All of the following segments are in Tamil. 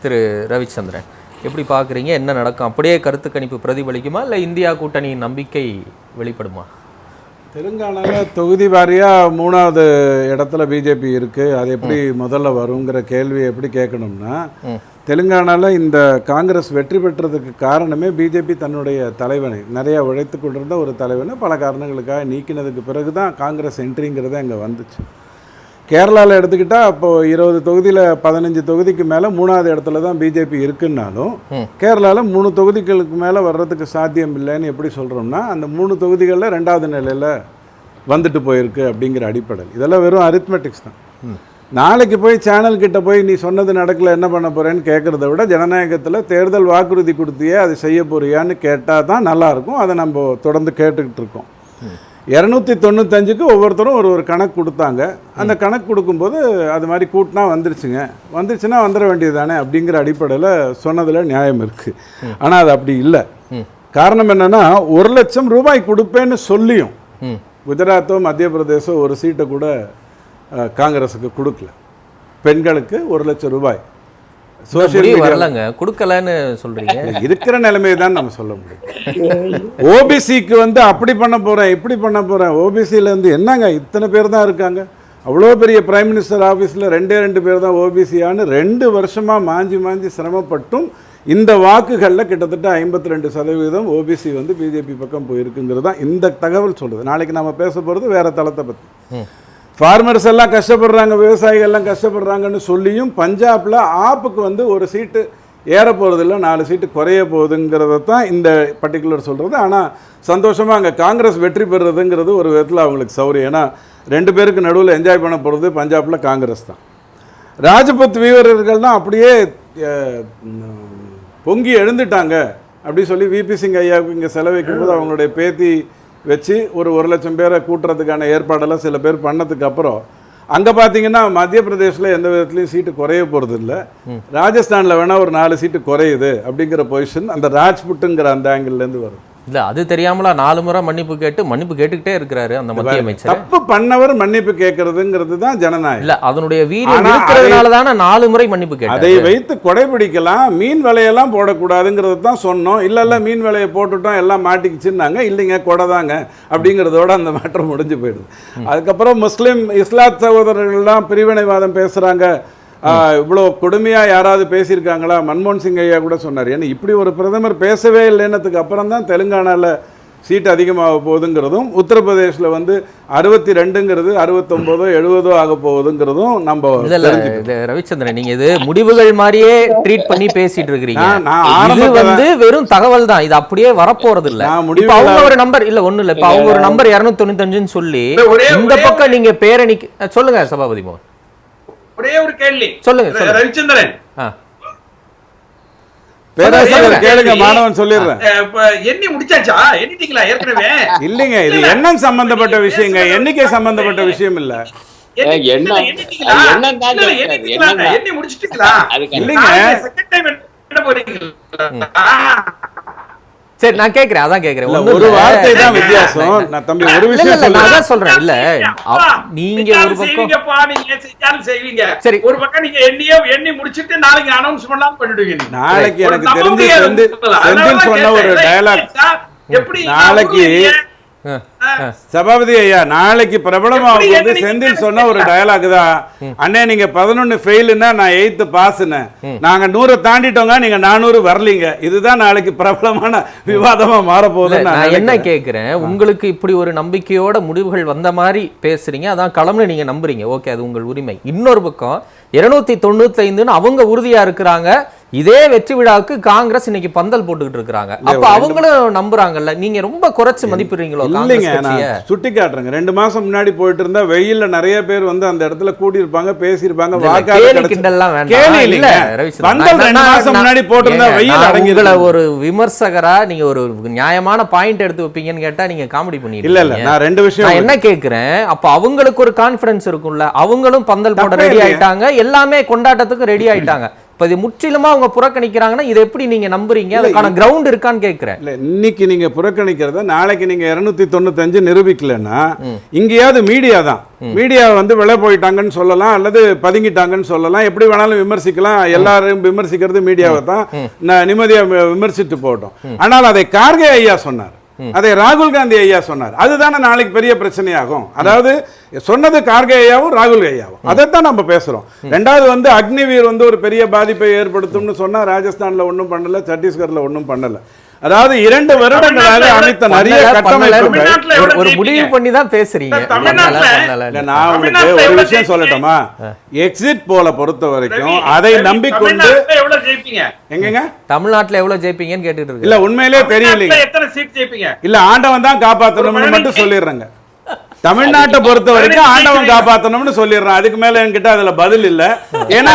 திரு ரவிச்சந்திரன், எப்படி பார்க்குறீங்க? என்ன நடக்கும்? அப்படியே கருத்து கணிப்பு பிரதிபலிக்குமா, இல்லை இந்தியா கூட்டணியின் நம்பிக்கை வெளிப்படுமா? தெலுங்கானாவில் தொகுதி வாரியாக 3வது இடத்துல பிஜேபி இருக்குது. அது எப்படி முதல்ல வருங்கிற கேள்வி எப்படி கேட்கணும்னா, தெலுங்கானாவில் இந்த காங்கிரஸ் வெற்றி பெற்றதுக்கு காரணமே பிஜேபி தன்னுடைய தலைவனை, நிறையா உழைத்து கொண்டிருந்த ஒரு தலைவனை பல காரணங்களுக்காக நீக்கினதுக்கு பிறகு தான் காங்கிரஸ் என்ட்ரிங்கிறதே அங்கே வந்துச்சு. கேரளாவில் எடுத்துக்கிட்டால் அப்போது 20 தொகுதியில் 15 தொகுதிக்கு மேலே 3வது இடத்துல தான் பிஜேபி இருக்குன்னாலும் கேரளாவில் 3 தொகுதிகளுக்கு மேலே வர்றதுக்கு சாத்தியம் இல்லைன்னு எப்படி சொல்கிறோம்னா, அந்த 3 தொகுதிகளில் 2வது நிலையில் வந்துட்டு போயிருக்கு அப்படிங்கிற அடிப்படையில். இதெல்லாம் வெறும் அரித்மெட்டிக்ஸ் தான். நாளைக்கு போய் சேனல் கிட்ட போய் நீ சொன்னது நடக்கலை என்ன பண்ண போகிறேன்னு கேட்குறத விட, ஜனநாயகத்தில் தேர்தல் வாக்குறுதி கொடுத்தியே அது செய்ய போறியான்னு கேட்டால் தான் நல்லாயிருக்கும். அதை நம்ம தொடர்ந்து கேட்டுக்கிட்டு இருக்கோம். 295க்கு ஒவ்வொருத்தரும் ஒரு கணக்கு கொடுத்தாங்க. அந்த கணக்கு கொடுக்கும்போது அது மாதிரி கூட்டினா வந்துருச்சுன்னா வந்துட வேண்டியது தானே அப்படிங்கிற அடிப்படையில் சொன்னதில் நியாயம் இருக்குது. ஆனால் அது அப்படி இல்லை. காரணம் என்னென்னா, 1 லட்சம் ரூபாய் கொடுப்பேன்னு சொல்லியும் குஜராத்தோ மத்திய பிரதேசோ ஒரு சீட்டை கூட காங்கிரஸுக்கு கொடுக்கல. பெண்களுக்கு 1 லட்சம் ரூபாய் சோசியல் வரலங்க, கொடுக்கலன்னு சொல்றீங்க. இருக்கிற நிலைமையை தான் நம்ம சொல்ல முடியும். ஓபிசிக்கு அப்படி பண்ண போறேன் இப்படி பண்ண போறேன், ஓபிசியில என்னங்க இத்தனை பேர் தான் இருக்காங்க. அவ்வளோ பெரிய பிரைம் மினிஸ்டர் ஆஃபீஸில் 2 பேர் தான் ஓபிசியான்னு 2 வருஷமாக மாஞ்சி சிரமப்பட்டும் இந்த வாக்குகளில் கிட்டத்தட்ட 52% ஓபிசி பிஜேபி பக்கம் போயிருக்குங்கிறது தான் இந்த தகவல் சொல்லுது. நாளைக்கு நம்ம பேச போகிறது வேற தளத்தை பற்றி. ஃபார்மர்ஸ் எல்லாம் கஷ்டப்படுறாங்க, விவசாயிகள்லாம் கஷ்டப்படுறாங்கன்னு சொல்லியும் பஞ்சாபில் ஆப்புக்கு ஒரு சீட்டு ஏற போகிறதில்ல, 4 சீட்டு குறைய போகுதுங்கிறத தான் இந்த பர்டிகுலர் சொல்கிறது. ஆனால் சந்தோஷமாக அங்கே காங்கிரஸ் வெற்றி பெறுறதுங்கிறது ஒரு விதத்தில் அவங்களுக்கு சௌரியம். ஏன்னா 2 பேருக்கு நடுவில் என்ஜாய் பண்ண போகிறது பஞ்சாபில் காங்கிரஸ் தான். ராஜபுத் வீரர்கள் தான் அப்படியே பொங்கி எழுந்துட்டாங்க அப்படி சொல்லி விபி சிங் ஐயாவுக்கு இங்கே செலவைக்கும் போது அவங்களுடைய பேத்தி வச்சு ஒரு 1 லட்சம் பேரை கூட்டுறதுக்கான ஏற்பாடெல்லாம் சில பேர் பண்ணதுக்கு அப்புறம் அங்கே பார்த்தீங்கன்னா மத்திய பிரதேசில் எந்த விதத்துலையும் சீட்டு குறைய போகிறது இல்லை. ராஜஸ்தானில் வேணால் ஒரு 4 சீட்டு குறையுது அப்படிங்கிற பொசிஷன் அந்த ராஜ்புட்டுங்கிற அந்த ஆங்கிள்லேருந்து வரும். இல்லை, அது தெரியாமலா 4 முறை மன்னிப்பு கேட்டுக்கிட்டே இருக்கிறாரு அந்த மத்திய அமைச்சர். தப்பு பண்ணவர் மன்னிப்பு கேட்கறதுங்கிறது தான் ஜனநாயகம். இல்லை, அதனுடைய வீரியம் இருக்கிறதுனால தானே 4 முறை மன்னிப்பு கேட்டார். அதை வைத்து கொடைபிடிக்கலாம், மீன் விலையெல்லாம் போடக்கூடாதுங்கிறது தான் சொன்னோம். இல்லை மீன் விலையை போட்டுட்டோம் எல்லாம் மாட்டிக்கிச்சுன்னாங்க. இல்லைங்க கொடை தாங்க அப்படிங்கிறதோட அந்த மேட்டர் முடிஞ்சு போயிடுது. அதுக்கப்புறம் முஸ்லீம் இஸ்லாத் சகோதரர்கள்லாம் பிரிவினைவாதம் பேசுகிறாங்க, இவ்வளோ கொடுமையாக யாராவது பேசியிருக்காங்களா? மன்மோகன் சிங் ஐயா கூட சொன்னார். ஏன்னா இப்படி ஒரு பிரதமர் பேசவே இல்லைன்னதுக்கு அப்புறம் தான் தெலுங்கானாவில் சீட் அதிகமாக போகுதுங்கிறதும், உத்தரப்பிரதேசில் 62ங்கிறது 69 70 ஆக போகுதுங்கிறதும் நம்ம. ரவிச்சந்திரன், நீங்க இது முடிவுகள் மாதிரியே ட்ரீட் பண்ணி பேசிட்டு இருக்கிறீங்க. வெறும் தகவல் தான், இது அப்படியே வரப்போறது இல்ல. அவங்க ஒரு நம்பர் இல்ல, ஒண்ணு இல்ல, இப்ப அவங்க ஒரு நம்பர் 295ன்னு சொல்லி இந்த பக்கம் நீங்க பேரணி சொல்லுங்க சபாபதி மோகன். ஒரே ஒரு கேள்வி சொல்லுங்க ரவிச்சந்திரன். கேளுங்க, மாணவன் சொல்லிடுறேன். எண்ணி முடிச்சாச்சா? எண்ணிட்டீங்களா ஏற்கனவே? இல்லைங்க, இது எண்ணம் சம்பந்தப்பட்ட விஷயங்க, எண்ணிக்கை சம்பந்தப்பட்ட விஷயம் இல்ல. எண்ணி முடிச்சிட்டீங்களா? இல்லைங்க, சரி நான் கேக்குறேன், அதான் கேக்குறேன். ஒரு வார்த்தை தான் வித்தியாசம். நான் தம்பி ஒரு விஷயம் நான் சொல்றேன். இல்ல, நீங்க ஒரு பக்கம் செய்வீங்க, சரி ஒரு பக்கம் நீங்க எண்ணி முடிச்சிட்டு நாளைக்கு அனௌன்ஸ் பண்ணலாம் பண்ணிடுவீங்க. நாளைக்கு எனக்கு தெரிஞ்சு செந்தில் சொன்ன ஒரு டயலாக், எப்படி நாளைக்கு சபாபதி ஐயா நாளைக்கு பிரபலமா செந்தில் சொன்ன ஒரு டயலாக் தான், அண்ணே நீங்க 11 ஃபெயிலுன்னா நான் 8th பாஸ்னு, நாங்க 100 தாண்டிட்டோங்க, நீங்க 400 வரலீங்க. இதுதான் நாளைக்கு பிரபலமான விவாதமா மாறப்போகுது. நான் என்ன கேட்கிறேன், உங்களுக்கு இப்படி ஒரு நம்பிக்கையோட முடிவுகள் வந்த மாதிரி பேசுறீங்க, அதான் களம்னு நீங்க நம்புறீங்க, ஓகே, அது உங்கள் உரிமை. இன்னொரு பக்கம் 295ன்னு அவங்க உறுதியா இருக்கிறாங்க. இதே வெற்றி விழாவுக்கு காங்கிரஸ் இன்னைக்கு பந்தல் போட்டுக்கிட்டு இருக்காங்க. அப்ப அவங்களும் நம்புறாங்கல்ல, நீங்க ரொம்ப குறைச்சு மதிப்பிடுறீங்களோ? இல்லைங்க, நான் சுட்டி காட்டுறேங்க. 2 மாசம் முன்னாடி போயிட்டு இருந்தா வெயில்ல நிறைய பேர் அந்த இடத்துல கூடி இருப்பாங்க, பேசியிருப்பாங்க. ஒரு விமர்சகரா நீங்க ஒரு நியாயமான பாயிண்ட் எடுத்து வைப்பீங்கன்னு கேட்டா நீங்க காமெடி பண்ணி இல்ல. நான் 2 விஷயம் என்ன கேக்குறேன், அப்ப அவங்களுக்கு ஒரு கான்பிடன்ஸ் இருக்கும்ல, அவங்களும் பந்தல் போட ரெடி ஆயிட்டாங்க, எல்லாமே கொண்டாட்டத்துக்கு ரெடி ஆயிட்டாங்க. இப்ப இது முற்றிலுமா அவங்க புறக்கணிக்கிறாங்கன்னா இதை எப்படி நீங்க நம்புறீங்க? அதுக்கான கிரவுண்ட் இருக்கான்னு கேட்கிறேன். இல்ல, இன்னைக்கு நீங்க புறக்கணிக்கிறத நாளைக்கு நீங்க 295 நிரூபிக்கலன்னா இங்கேயாவது மீடியா தான், மீடியா வந்து விலை போயிட்டாங்கன்னு சொல்லலாம் அல்லது பதுங்கிட்டாங்கன்னு சொல்லலாம், எப்படி வேணாலும் விமர்சிக்கலாம். எல்லாரும் விமர்சிக்கிறது மீடியாவை தான், நிம்மதியா விமர்சித்து போட்டோம். ஆனால் அதை கார்கே ஐயா சொன்னார், அதை ராகுல் காந்தி ஐயா சொன்னார். அதுதானே நாளைக்கு பெரிய பிரச்சனையாகும். அதாவது சொன்னது கார்கே ஐயாவும் ராகுல் ஐயாவும், அதைத்தான் நம்ம பேசுறோம். ரெண்டாவது வந்து அக்னிவீர் வந்து ஒரு பெரிய பாதிப்பை ஏற்படுத்தும்னு சொன்னா ராஜஸ்தான்ல ஒன்றும் பண்ணல, சத்தீஸ்கர்ல ஒன்றும் பண்ணல. அதாவது 2 வருடங்களாக அமைத்த நிறைய கட்டமைப்புகள் ஒரு முடிவு பண்ணி தான் பேசுறீங்க. நான் உங்களுக்கு ஒரு விஷயம் சொல்லட்டுமா? எக்ஸிட் போல பொறுத்த வரைக்கும் அதை நம்பிக்கொண்டு எங்கங்க தமிழ்நாட்டுல எவ்வளவு ஜெயிப்பீங்கன்னு கேட்டுட்டு இருக்கு. இல்ல உண்மையிலே தெரியல, எத்தனை சீட் ஜெயிப்பீங்க? இல்ல ஆண்டவன் தான் காப்பாற்றணும்னு மட்டும் சொல்லிடுறாங்க. தமிழ்நாட்டை பொறுத்த வரைக்கும் ஆண்டவன் காப்பாற்றணும்னு சொல்லிடுறான். அதுக்கு மேல என்கிட்ட அதுல பதில் இல்ல. ஏன்னா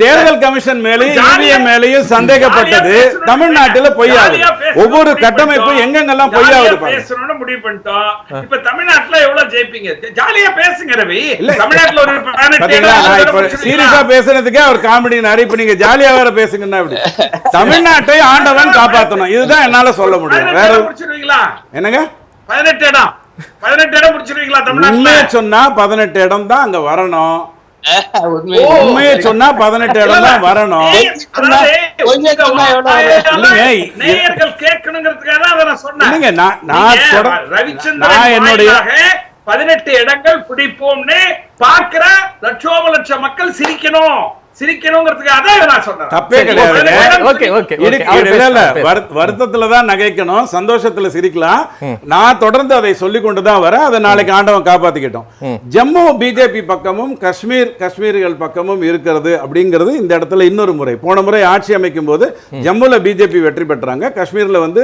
தேர்தல் கமிஷன் மேலேயும் இவிஎம் மேலேயும் சந்தேகப்பட்டது தமிழ்நாட்டுல பொய்யாகுது. ஒவ்வொரு கட்டமைப்பும் எங்கெங்கெல்லாம் பொய்யாகுது பேசணும்னு முடிவு பண்ணிட்டோம். இப்ப தமிழ்நாட்டுல எவ்வளவு ஜெயிப்பீங்க? ஜாலியா பேசுங்க ரவி. தமிழ்நாட்டுல ஒரு சீரியஸா பேசுறதுக்கே அவர் காமெடி நிறைய. இப்ப நீங்க ஜாலியா வேற பேசுங்கன்னா இப்படி தமிழ்நாட்டை ஆண்டவன் காப்பாற்றணும், இதுதான் என்னால சொல்ல முடியும். வேற என்னங்க 18 இடம் 18 இடம் முடிச்சிருவீங்களா தமிழ்நாட்டுல? உண்மையை சொன்னா 18 இடம் தான் அங்க வரணும். உண்மையை சொன்னா 18 இடம் தான் வரணும். நேயர்கள் கேட்கணுங்கிறதுக்காக தான் நான் சொன்னேன். நான் என்னுடைய 18 இடங்கள் பிடிப்போம்னு பார்க்கிற லட்சோப மக்கள் சிரிக்கணுங்கிறதுக்காக நான் சொன்னேன். தப்பே கிடையாது. வருத்தத்துல தான் நகைக்கணும், சந்தோஷத்துல சிரிக்கலாம். நான் தொடர்ந்து அதை சொல்லிக் கொண்டுதான் வரேன். அதை நாளைக்கு ஆண்டவன் காப்பாத்திக்கிட்டோம். ஜம்மு பிஜேபி பக்கமும் காஷ்மீர்கள் பக்கமும் இருக்கிறது அப்படிங்கிறது இந்த இடத்துல இன்னொரு முறை. போன முறை ஆட்சி அமைக்கும் போது ஜம்முல பிஜேபி வெற்றி பெற்றாங்க, காஷ்மீர்ல வந்து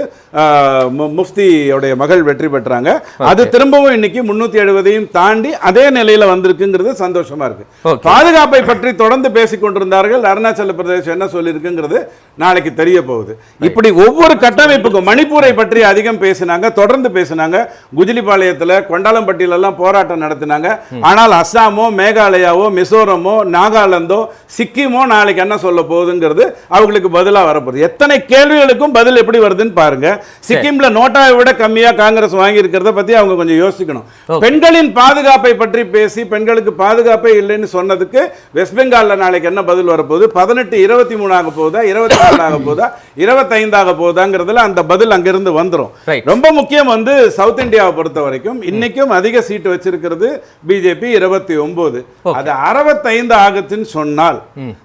முஃப்தியோடைய மகள் வெற்றி பெற்றாங்க. அது திரும்பவும் இன்னைக்கு 370ஐயும் தாண்டி அதே நிலையில வந்திருக்குங்கிறது சந்தோஷமா இருக்கு. பாதுகாப்பை பற்றி தொடர்ந்து பேசி கொண்டிருந்தார்கள். அருணாச்சல பிரதேசம் என்ன சொல்லியிருக்குங்கிறது நாளைக்கு தெரிய போகுது. இப்படி ஒவ்வொரு கட்டமைப்புக்கும் மணிப்பூரை பற்றி அதிகம் பேசினாங்க, தொடர்ந்து பேசினாங்க. குஜிலிபாளையத்தில் கொண்டாலம்பட்டியில எல்லாம் போராட்டம் நடத்தினாங்க. ஆனால் அஸ்ஸாமோ மேகாலயாவோ மிசோரமோ நாகாலாந்தோ சிக்கிமோ நாளைக்கு என்ன சொல்ல போகுதுங்கிறது அவங்களுக்கு பதிலாக வரப்போகுது. எத்தனை கேள்விகளுக்கும் பதில் எப்படி வருதுன்னு பாருங்க. சிக்கிம்ல நோட்டாவை விட கம்மியா காங்கிரஸ் வாங்கி இருக்கிறத பத்தி அவங்க கொஞ்சம் யோசிக்கணும். பெண்களின் பாதுகாப்பை பற்றி பேசி பெண்களுக்கு பாதுகாப்பே இல்லைன்னு சொன்னதுக்கு வெஸ்ட் பெங்கால்ல நாளைக்கு என்ன பதில் வரப்போகுது? 18 23 ஆக போகுதா, 24 ஆக போகுதா, 25 ஆக போகுதாங்கிறதுல அந்த பதில் அங்கிருந்து வந்துடும். ரொம்ப முக்கியம் வந்து சவுத் இந்தியாவை பொறுத்த வரைக்கும் இன்னைக்கும் அதிக சீட் வச்சிருக்கிறது பிஜேபி 29. அது 65 ஆகுதுன்னு சொன்னால்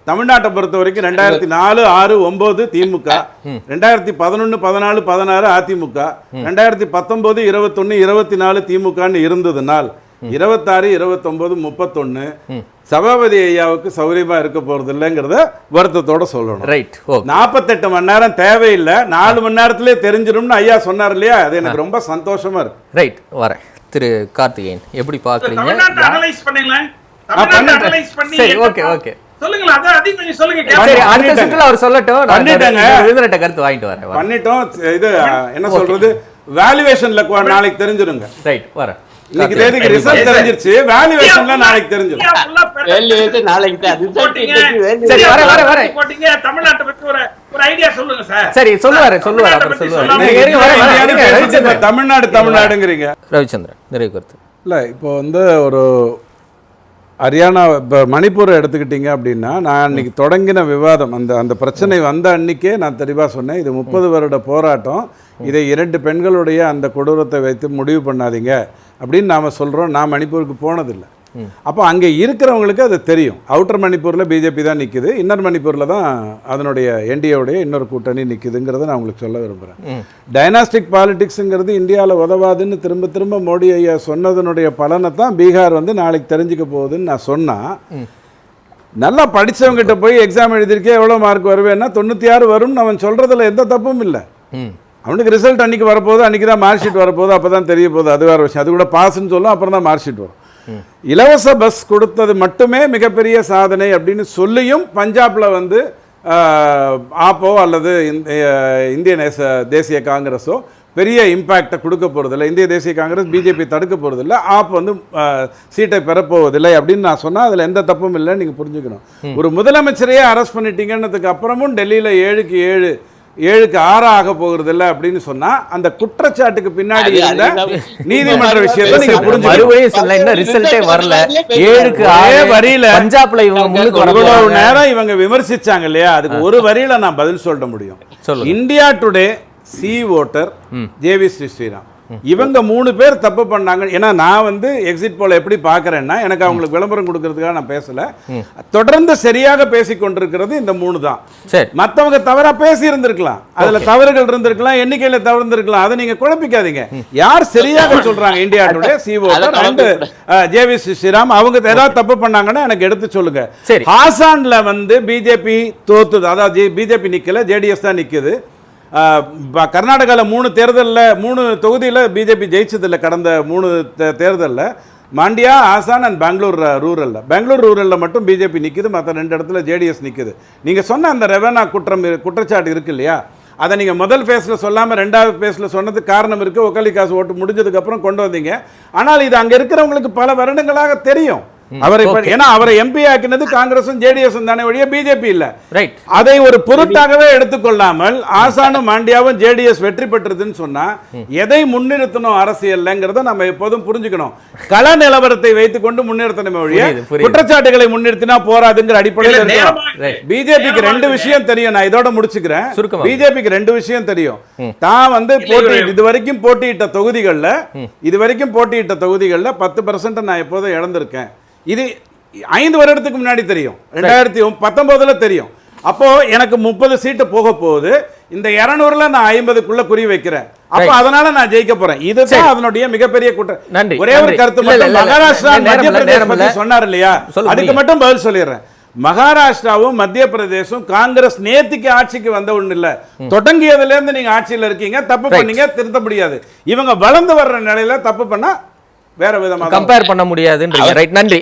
தமிழ்நாட்டை பொறுத்த வரைக்கும் 2004 6 9 திமுக, 2011 14 16 அதிமுக, 2019 21 24 திமுகன்னு இருந்ததுனால் 26 29 31 சபாபதி ஐயாவுக்கு சௌரியமா இருக்க போறது இல்லைங்கிறத வருத்தத்தோட சொல்லணும். 48 மணி நேரம் தேவையில்லை, 4 மணி நேரத்திலே தெரிஞ்சிடும்னு ஐயா சொன்னார் இல்லையா? அது எனக்கு ரொம்ப சந்தோஷமா இருக்கு. ரைட், வரேன். திரு கார்த்திகேயன் எப்படி பாக்குறீங்க? ஓகே ஓகே சொல்லுங்க, அத சொல்லுங்க. சரி, அடுத்த சுற்றுல அவர் சொல்லட்டும். நான் கருத்து வாங்கிட்டு வரேன். பண்ணிட்டோம். இது என்ன சொல்றது, வேல்யூவேஷன்ல நாளைக்கு தெரிஞ்சிருங்க. ரைட், வரேன். இன்னைக்கு தேதிக்கு ரிசல்ட் தெரிஞ்சிருச்சு, வேல்யூவேஷன்ல நாளைக்கு தெரிஞ்சிரும். வேல்யூவேஷன் நாளைக்கு தான். சரி, வர போடிங்க. தமிழ்நாட்டை பத்தி ஒரு ஐடியா சொல்லுங்க சார். சரி, சொல்லுவாரு அப்புறம் சொல்லுவாரு. தமிழ்நாடுங்கிறீங்க. ரவிச்சந்திரன் நிறைய கருத்து. இல்ல, இப்போ வந்து ஒரு ஹரியானா இப்போ மணிப்பூரை எடுத்துக்கிட்டீங்க அப்படின்னா, நான் அன்னைக்கு தொடங்கின விவாதம் அந்த பிரச்சனை வந்த அன்னைக்கே நான் தெளிவாக சொன்னேன், இது 30 வருட போராட்டம், இதை 2 பெண்களுடைய அந்த கொடூரத்தை வைத்து முடிவு பண்ணாதீங்க அப்படின்னு நாம் சொல்கிறோம். நான் மணிப்பூருக்கு போனதில்லை. அப்போ அங்கே இருக்கிறவங்களுக்கு அது தெரியும். அவுட்டர் மணிப்பூரில் பிஜேபி தான் நிற்குது, இன்னர் மணிப்பூரில் தான் அதனுடைய என்டிஏவுடைய இன்னொரு கூட்டணி நிற்குதுங்கிறத நான் உங்களுக்கு சொல்ல விரும்புகிறேன். டைனாஸ்டிக் பாலிடிக்ஸுங்கிறது இந்தியாவில் உதவாதுன்னு திரும்ப திரும்ப மோடி ஐயா சொன்னதனுடைய பலனை தான் பீகார் வந்து நாளைக்கு தெரிஞ்சுக்க போகுதுன்னு நான் சொன்னால், நல்லா படித்தவங்ககிட்ட போய் எக்ஸாம் எழுதியிருக்கே எவ்வளோ மார்க் வருவேன்னா 96 வரும்னு அவன் சொல்கிறதுல எந்த தப்பும் இல்லை. அவனுக்கு ரிசல்ட் அன்றைக்கி வரப்போகுது, அன்றைக்கி தான் மார்க் ஷீட் வரப்போகுது, அப்போ தான் தெரிய போகுது. அது வேறு விஷயம். அது கூட பாஸ்ன்னு சொல்லும், அப்புறம் தான் மார்க் ஷீட் வரும். இலவச பஸ் கொடுத்தது மட்டுமே மிகப்பெரிய சாதனை அப்படின்னு சொல்லியும் பஞ்சாப்ல வந்து ஆப்போ அல்லது இந்திய தேசிய காங்கிரஸோ பெரிய இம்பாக்டை கொடுக்க போறதில்லை, இந்திய தேசிய காங்கிரஸ் பிஜேபி தடுக்க போறதில்லை, ஆப் வந்து சீட்டை பெறப்போவதில்லை அப்படின்னு நான் சொன்னா அதுல எந்த தப்பும் இல்லைன்னு நீங்க புரிஞ்சுக்கணும். ஒரு முதலமைச்சரையே அரெஸ்ட் பண்ணிட்டீங்கன்னதுக்கு அப்புறமும் டெல்லியில 7க்கு 6 ஆக போகிறது இல்லை அப்படின்னு சொன்னா அந்த குற்றச்சாட்டுக்கு பின்னாடி இருந்த நீதிமன்ற விஷயத்தை நீங்க புரிஞ்சு மறுபடியும் சொல்ல என்ன ரிசல்ட்டே வரல. 7க்கு 6 வரியில பஞ்சாப்ல இவங்க முன்னுக்கு இவ்வளவு நேரம் இவங்க விமர்சிச்சாங்க இல்லையா, அதுக்கு ஒரு வரியில நான் பதில் சொல்ல முடியும். India Today C voter JV Sriram இவங்க 3 பேர் தப்பு பண்ணாங்க. ஏன்னா நான் வந்து எக்ஸிட் போல எப்படி பார்க்கறேன்னா, எனக்கு அவங்களுக்கு விளம்பரம் கொடுக்கறதுக்காக நான் பேசல, தொடர்ந்து சரியாக பேசிக் கொண்டிருக்கிறது இந்த 3 தான். மற்றவங்க தவறா பேசி இருந்திருக்கலாம், அதுல தவறுகள் இருந்திருக்கலாம், எண்ணிக்கையில தவறு இருந்திருக்கலாம், அதை நீங்க குழப்பிக்காதீங்க. யார் சரியாக சொல்றாங்க India Today C voter and JV Sriram அவங்க ஏதாவது தப்பு பண்ணாங்கன்னா எனக்கு எடுத்து சொல்லுங்க. ஹாசான்ல வந்து பிஜேபி தோத்துது, அதாவது பிஜேபி நிக்கல, ஜேடிஎஸ் தான் நிக்குது. கர்நாடகாவில் 3 தொகுதியில் பிஜேபி ஜெயிச்சதில்லை கடந்த 3 தேர்தலில். மாண்டியா, ஆசான் அண்ட் பெங்களூர் ரூரலில் மட்டும் பிஜேபி நிற்குது, மற்ற 2 இடத்துல ஜேடிஎஸ் நிற்குது. நீங்கள் சொன்ன அந்த ரெவனா குற்றச்சாட்டு இருக்கு இல்லையா, அதை நீங்கள் முதல் ஃபேஸில் சொல்லாமல் 2வது ஃபேஸில் சொன்னதுக்கு காரணம் இருக்குது. ஒக்கலி காசு ஓட்டு முடிஞ்சதுக்கப்புறம் கொண்டு வந்தீங்க. ஆனால் இது அங்கே இருக்கிறவங்களுக்கு பல வருடங்களாக தெரியும். அவரை எம்பி ஆக்கினது காங்கிரசும் ஜேடிஎஸும் தானே ஒழிய பிஜேபி இல்ல. அதை ஒரு பொருட்டாகவே எடுத்துக்கொள்ளாமல் ஆசானும் மாண்டியாவும் ஜேடிஎஸ் வெற்றி பெற்றதுன்னு சொன்னா எதை முன்னிறுத்தணும் அரசியல்ங்கிறத நம்ம எப்போதும் புரிஞ்சுக்கணும். கள நிலவரத்தை வைத்துக் கொண்டு முன்னிறுத்தணும் ஒழிய குற்றச்சாட்டுகளை முன்னிறுத்தினா போராதுங்கிற அடிப்படையில் இருக்கணும். பிஜேபிக்கு 2 விஷயம் தெரியும், நான் இதோட முடிச்சுக்கிறேன். பிஜேபிக்கு 2 விஷயம் தெரியும். தான் வந்து இதுவரைக்கும் போட்டியிட்ட தொகுதிகள்ல 10% நான் எப்போதும் இழந்திருக்கேன். இது 5 வருடத்துக்கு முன்னாடி தெரியும், 2019 தெரியும். அப்போ எனக்கு 30 சீட்டு போக போகுது, இந்த 200ல நான் 50க்குள்ள குறி வைக்கிறேன். அப்ப அதனால நான் ஜெயிக்க போறேன். இதுதான் அதனுடைய மிகப்பெரிய குற்றம். ஒரே ஒரு கருத்து மட்டும், மகாராஷ்டிரா மத்திய பிரதேசம் பத்தி சொன்னார் இல்லையா, அதுக்கு மட்டும் பதில் சொல்லிடுறேன். மகாராஷ்டிராவும் மத்திய பிரதேசம் காங்கிரஸ் நேத்திக்கு ஆட்சிக்கு வந்த ஒண்ணு இல்ல, தொடங்கியதுல இருந்து நீங்க ஆட்சியில் இருக்கீங்க, தப்பு பண்ணீங்க, திருத்த முடியாது. இவங்க வளர்ந்து வர்ற நிலையில தப்பு பண்ணா வேற விதமாக கம்பேர் பண்ண முடியாதுன்றீங்க. ரைட், நன்றி.